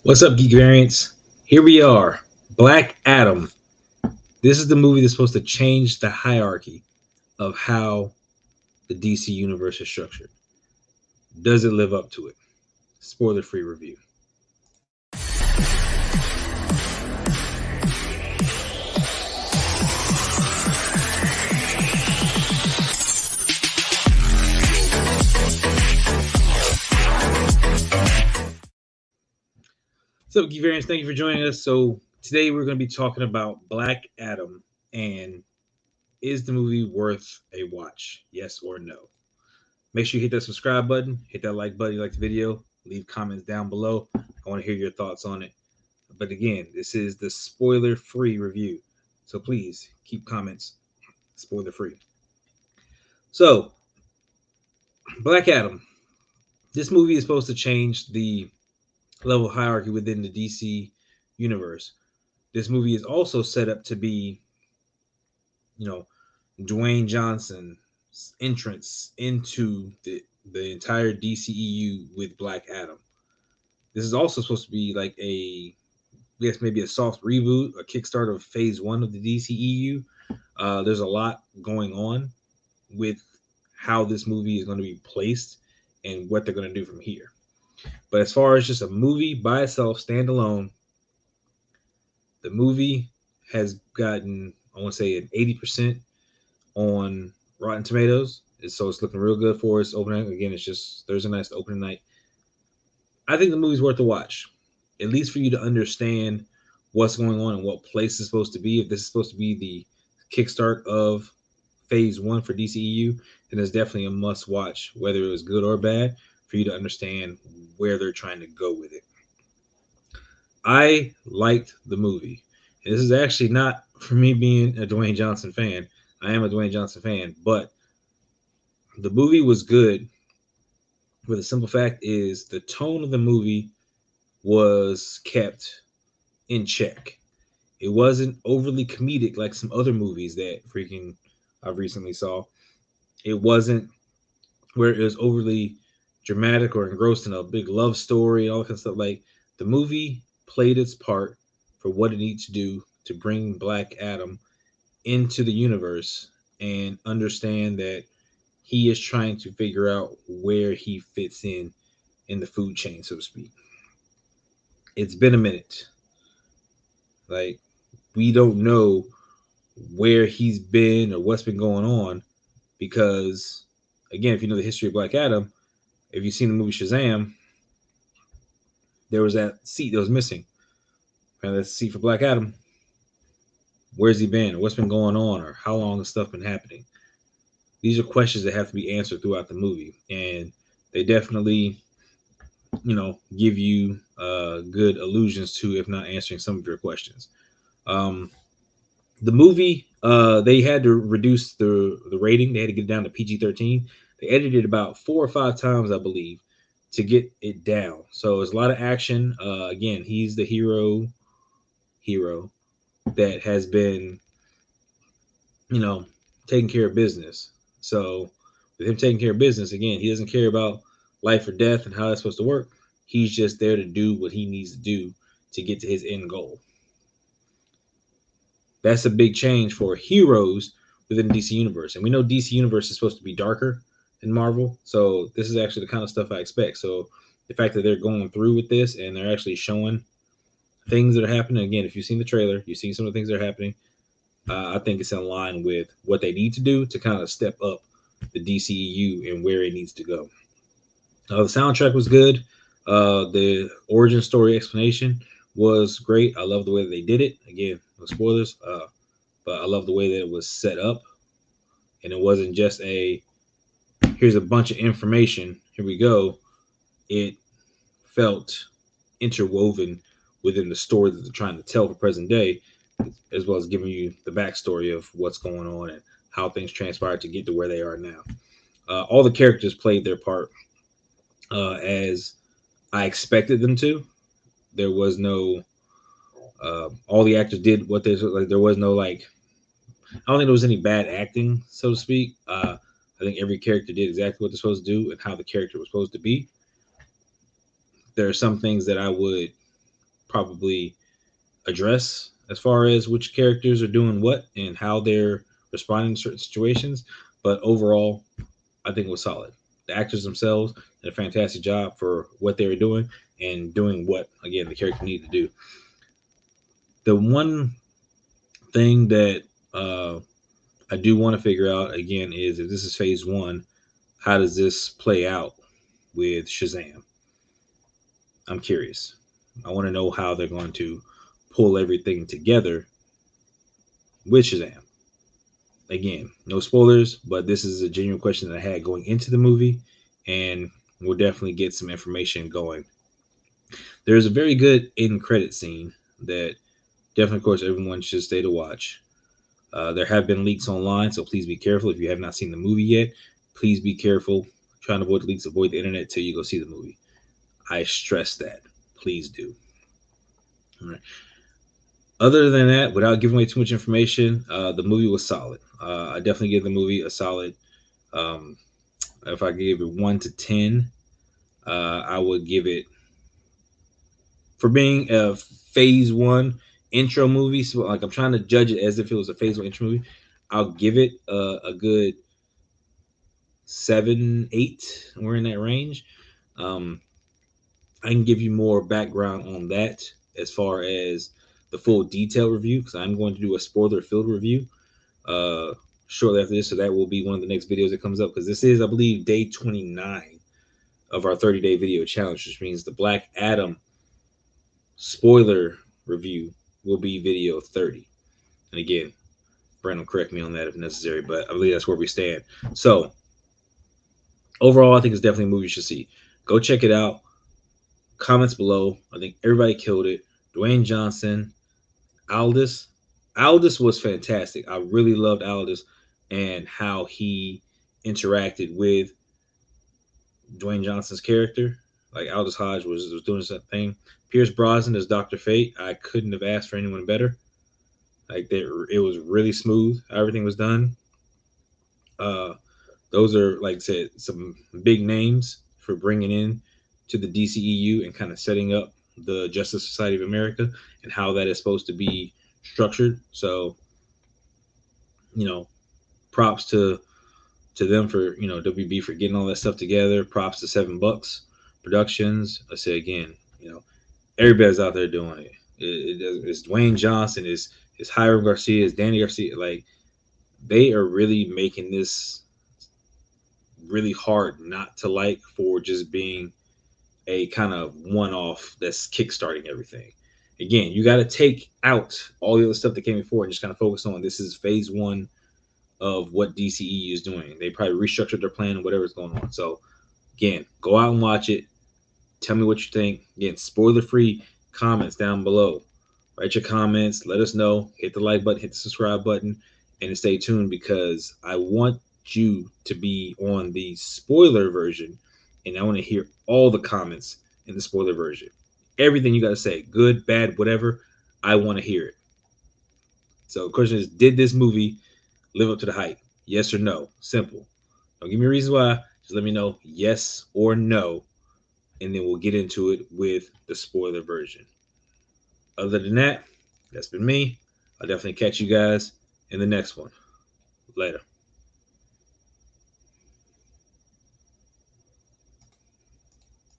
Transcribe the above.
What's up, geek variants? Here we are, Black Adam. This is the movie that's supposed to change the hierarchy of how the DC universe is structured. Does it live up to it? Spoiler-free review. So, geek variants, thank you for joining us. So today we're going to be talking about Black Adam and is the movie worth a watch? Yes or no? Make sure you hit that subscribe button, hit that like button, you like the video, leave comments down below. I want to hear your thoughts on it. But again, this is the spoiler-free review. So please keep comments spoiler-free. So, Black Adam. This movie is supposed to change the level hierarchy within the DC universe. This movie is also set up to be, Dwayne Johnson's entrance into the entire DCEU with Black Adam. This is also supposed to be like maybe a soft reboot, a kickstart of phase one of the DCEU. There's a lot going on with how this movie is going to be placed and what they're going to do from here. But as far as just a movie by itself, standalone, the movie has gotten, I want to say, an 80% on Rotten Tomatoes. So it's looking real good for its opening. Again, it's just Thursday night's opening night. I think the movie's worth a watch, at least for you to understand what's going on and what place is supposed to be. If this is supposed to be the kickstart of phase one for DCEU, then it's definitely a must watch, whether it was good or bad, for you to understand where they're trying to go with it. I liked the movie. And this is actually not for me being a Dwayne Johnson fan. I am a Dwayne Johnson fan, but the movie was good. But the simple fact is the tone of the movie was kept in check. It wasn't overly comedic like some other movies that I've recently saw. It wasn't where it was overly dramatic or engrossed in a big love story and all that kind of stuff. Like, the movie played its part for what it needs to do to bring Black Adam into the universe and understand that he is trying to figure out where he fits in the food chain, so to speak. It's been a minute. Like, we don't know where he's been or what's been going on because, again, if you know the history of Black Adam, if you've seen the movie Shazam, there was that seat that was missing. And that's the seat for Black Adam. Where's he been? What's been going on? Or how long has stuff been happening? These are questions that have to be answered throughout the movie. And they definitely, give you good allusions to, if not answering some of your questions. The movie, they had to reduce the rating. They had to get it down to PG-13. They edited it about 4 or 5 times, I believe, to get it down. So there's a lot of action. Again, he's the hero that has been, taking care of business. So with him taking care of business, again, he doesn't care about life or death and how that's supposed to work. He's just there to do what he needs to do to get to his end goal. That's a big change for heroes within the DC universe. And we know DC universe is supposed to be darker than Marvel. So this is actually the kind of stuff I expect. So the fact that they're going through with this and they're actually showing things that are happening. Again, if you've seen the trailer, you've seen some of the things that are happening. I think it's in line with what they need to do to kind of step up the DCEU and where it needs to go. The soundtrack was good. The origin story explanation was great. I love the way that they did it. Again, no spoilers, but I love the way that it was set up. And it wasn't just here's a bunch of information, here we go. It felt interwoven within the story that they're trying to tell for present day, as well as giving you the backstory of what's going on and how things transpired to get to where they are now. All the characters played their part as I expected them to. There was no, all the actors did what they like. There was no I don't think there was any bad acting, so to speak. I think every character did exactly what they're supposed to do and how the character was supposed to be. There are some things that I would probably address as far as which characters are doing what and how they're responding to certain situations. But overall, I think it was solid. The actors themselves did a fantastic job for what they were doing and doing what, again, the character needed to do. The one thing that I do want to figure out, again, is if this is phase one, how does this play out with Shazam? I'm curious. I want to know how they're going to pull everything together with Shazam. Again, no spoilers, but this is a genuine question that I had going into the movie, and we'll definitely get some information going. There's a very good end credit scene that definitely, of course, everyone should stay to watch. There have been leaks online, so please be careful. If you have not seen the movie yet, please be careful. Trying to avoid leaks, avoid the internet till you go see the movie. I stress that. Please do. All right. Other than that, without giving away too much information, the movie was solid. I definitely give the movie a solid. If I gave it 1 to 10, I would give it, for being a phase one intro movie. So, like, I'm trying to judge it as if it was a phase one intro movie. I'll give it a good 7, 8. We're in that range. I can give you more background on that as far as the full detail review, because I'm going to do a spoiler-filled review shortly after this. So that will be one of the next videos that comes up, because this is, I believe, day 29 of our 30-day video challenge, which means the Black Adam spoiler review will be video 30. And again, Brandon will correct me on that if necessary, but I believe that's where we stand. So overall, I think it's definitely a movie you should see. Go check it out. Comments below. I think everybody killed it. Dwayne Johnson, Aldis. Aldis was fantastic. I really loved Aldis and how he interacted with Dwayne Johnson's character. Like, Aldishodge was doing his thing. Pierce Brosnan as Dr. Fate. I couldn't have asked for anyone better. Like, it was really smooth. Everything was done. Those are, like I said, some big names for bringing in to the DCEU and kind of setting up the Justice Society of America and how that is supposed to be structured. So, props to them for, WB for getting all that stuff together. Props to $7 Productions. I say again, everybody's out there doing it. It's Dwayne Johnson, it's Hiram Garcia, it's Danny Garcia. Like, they are really making this really hard not to like, for just being a kind of one-off that's kickstarting everything. Again, you got to take out all the other stuff that came before and just kind of focus on, this is phase one of what DCEU is doing. They probably restructured their plan and whatever's going on. So again, go out and watch it. Tell me what you think. Again, spoiler-free comments down below. Write your comments. Let us know. Hit the like button, hit the subscribe button, and stay tuned, because I want you to be on the spoiler version, and I want to hear all the comments in the spoiler version. Everything you got to say, good, bad, whatever, I want to hear it. So the question is, did this movie live up to the hype? Yes or no? Simple. Don't give me reasons why. Just let me know yes or no, and then we'll get into it with the spoiler version. Other than that, that's been me. I'll definitely catch you guys in the next one. Later.